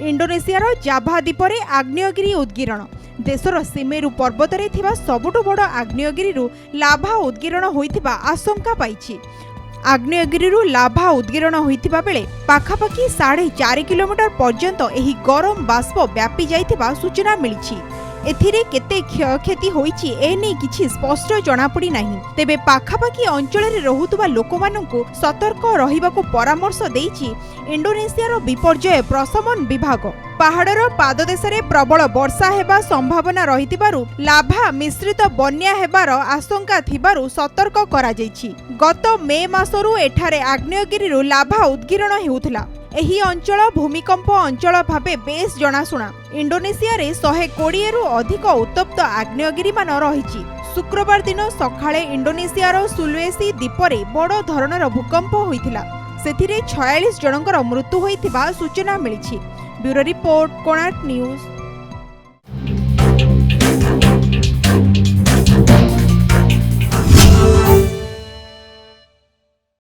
इंडोनेशियार जाभा द्वीपर आग्नेयगिरी उद्गीरण देशर सीमेरु पर्वतरे थिबा सबुठु बड़ आग्नेयगिरी लाभा उद्गीरण होइथिबा आशंका पाइछि। आग्नेयगिरी लाभा उद्गीरण होइथिबा बेले पाखापाखि 4.5 किलोमीटर पर्यंत एही गरम बाष्प व्यापी जाइथिबा सूचना मिलिछि। एथिरे केते क्षयक्षति होइछि एने किछि स्पष्ट जनापड़ी नाही। तेबे पाखापाखि अंचल रहुतुबा लोकमानंकु सतर्क रहिबाकु परामर्श देइछि इंडोनेशियार विपर्यय प्रशमन विभाग। पहाड़र पाददेश प्रबल वर्षा हेबा संभावना रहितिबारु लाभा मिश्रित बन्या हेबार आशंका थिबारु सतर्क करा जाइछि। गत मे मासरु एठारे आग्नेयगिरी लाभा उद्गीरण हेउथला। एही अंचल भूमिकंप अंचल भावे बेस जनाशुना। इंडोनेशिया रे 120 रु अधिक उत्तप्त आग्नेयगिरी मान रहिछि। शुक्रवार दिन सकाळे इंडोनेशियार सुलवेसी द्वीपरे बड़ धरणर भूकंप होइथिला। सेथिरे 46 जनकर मृत्यु होइथिबा सूचना मिलिछि। Bureau report Konark news.